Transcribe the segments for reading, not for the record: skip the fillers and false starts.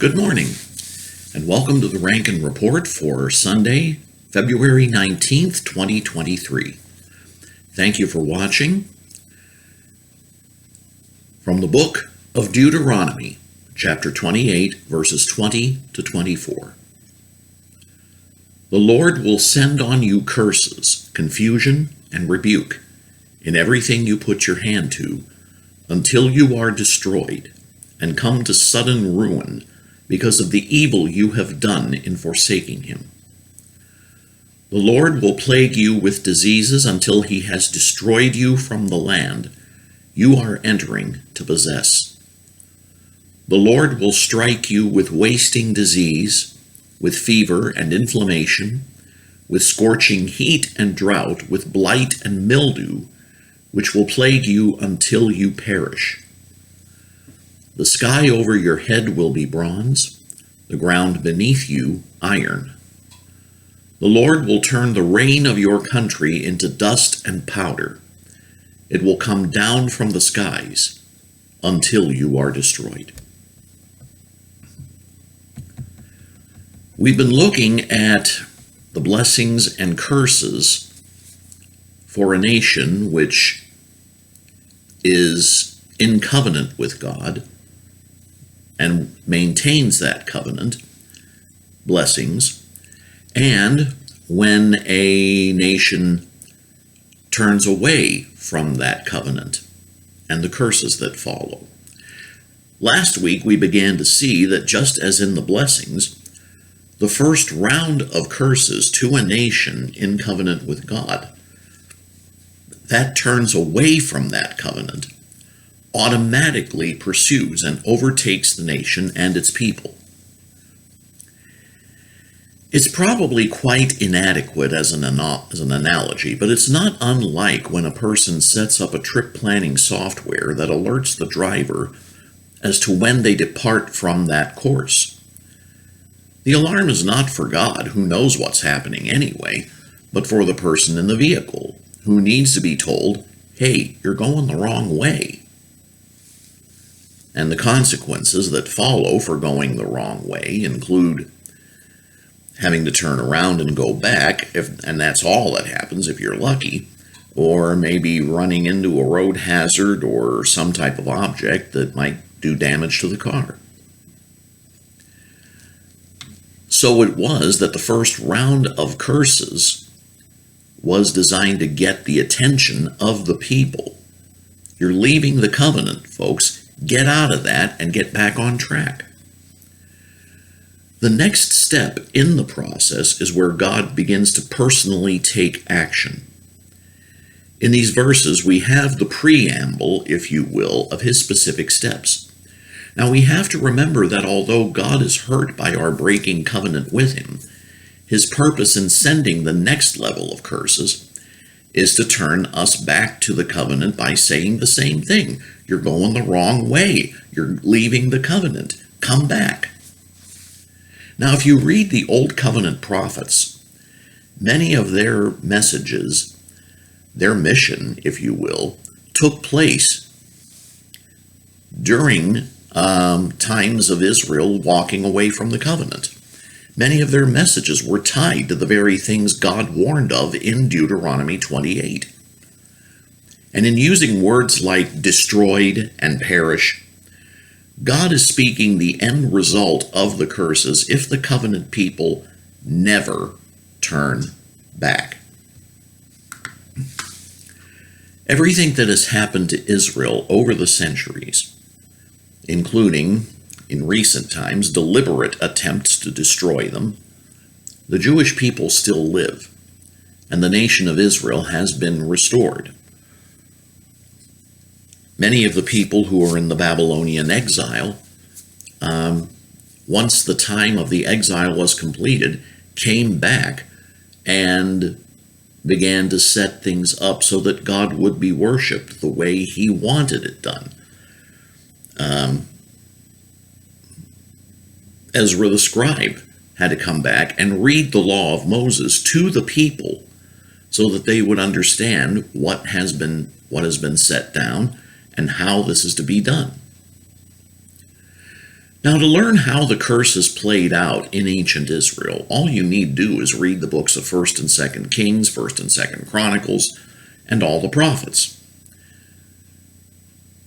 Good morning, and welcome to the Rankin Report for Sunday, February 19th, 2023. Thank you for watching. From the book of Deuteronomy, chapter 28, verses 20 to 24. The Lord will send on you curses, confusion, and rebuke in everything you put your hand to, until you are destroyed and come to sudden ruin because of the evil you have done in forsaking him. The Lord will plague you with diseases until he has destroyed you from the land you are entering to possess. The Lord will strike you with wasting disease, with fever and inflammation, with scorching heat and drought, with blight and mildew, which will plague you until you perish. The sky over your head will be bronze, the ground beneath you iron. The Lord will turn the rain of your country into dust and powder. It will come down from the skies until you are destroyed. We've been looking at the blessings and curses for a nation which is in covenant with God and maintains that covenant, blessings, and when a nation turns away from that covenant and the curses that follow. Last week we began to see that just as in the blessings, the first round of curses to a nation in covenant with God, that turns away from that covenant, automatically pursues and overtakes the nation and its people. It's probably quite inadequate as an analogy, but it's not unlike when a person sets up a trip planning software that alerts the driver as to when they depart from that course. The alarm is not for God, who knows what's happening anyway, but for the person in the vehicle, who needs to be told, hey, you're going the wrong way. And the consequences that follow for going the wrong way include having to turn around and go back, and that's all that happens if you're lucky, or maybe running into a road hazard or some type of object that might do damage to the car. So it was that the first round of curses was designed to get the attention of the people. You're leaving the covenant, folks. Get out of that and get back on track. The next step in the process is where God begins to personally take action. In these verses, we have the preamble, if you will, of his specific steps. Now, we have to remember that although God is hurt by our breaking covenant with him, his purpose in sending the next level of curses is to turn us back to the covenant by saying the same thing. You're going the wrong way. You're leaving the covenant. Come back. Now, if you read the Old Covenant prophets, many of their messages, their mission, if you will, took place during times of Israel walking away from the covenant. Many of their messages were tied to the very things God warned of in Deuteronomy 28. And in using words like destroyed and perish, God is speaking the end result of the curses if the covenant people never turn back. Everything that has happened to Israel over the centuries, including, in recent times, deliberate attempts to destroy them, the Jewish people still live, and the nation of Israel has been restored. Many of the people who are in the Babylonian exile, once the time of the exile was completed, came back and began to set things up so that God would be worshipped the way he wanted it done. Ezra the scribe had to come back and read the law of Moses to the people so that they would understand what has been set down and how this is to be done. Now, to learn how the curses played out in ancient Israel, all you need do is read the books of 1st and 2nd Kings, 1st and 2nd Chronicles, and all the prophets.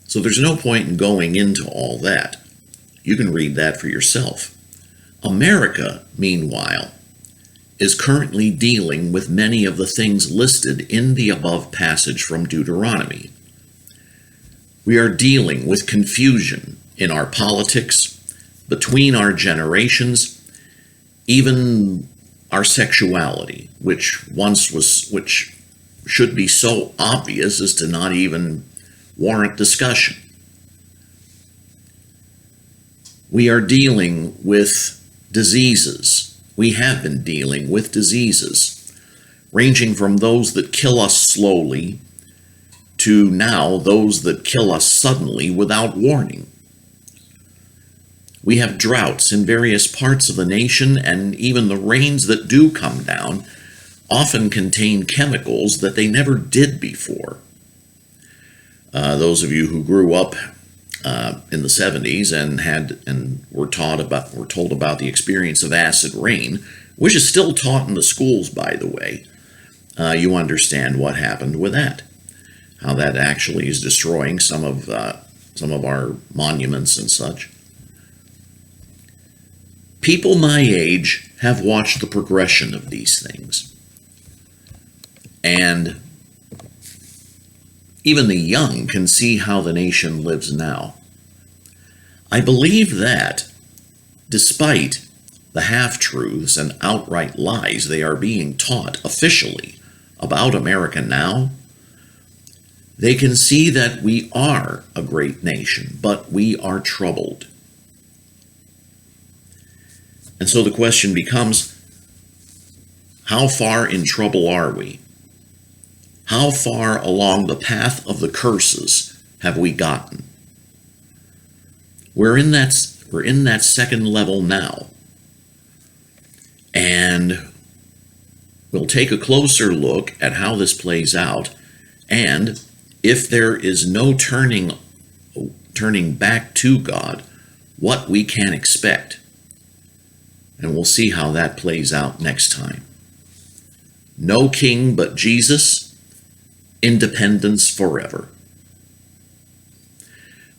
So there's no point in going into all that. You can read that for yourself. America, meanwhile, is currently dealing with many of the things listed in the above passage from Deuteronomy. We are dealing with confusion in our politics, between our generations, even our sexuality, which should be so obvious as to not even warrant discussion. We are dealing with diseases. We have been dealing with diseases, ranging from those that kill us slowly to now those that kill us suddenly without warning. We have droughts in various parts of the nation, and even the rains that do come down often contain chemicals that they never did before. Those of you who grew up in the 70s and were told about the experience of acid rain, which is still taught in the schools, by the way, you understand what happened with that. How that actually is destroying some of our monuments and such. People my age have watched the progression of these things. And even the young can see how the nation lives now. I believe that, despite the half-truths and outright lies they are being taught officially about America now, they can see that we are a great nation, but we are troubled. And so the question becomes, how far in trouble are we? How far along the path of the curses have we gotten? We're in that second level now. And we'll take a closer look at how this plays out, and if there is no turning back to God, what we can expect. And we'll see how that plays out next time. No king but Jesus, independence forever.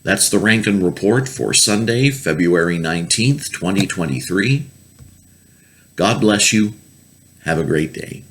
That's the Rankin Report for Sunday, February 19th, 2023. God bless you. Have a great day.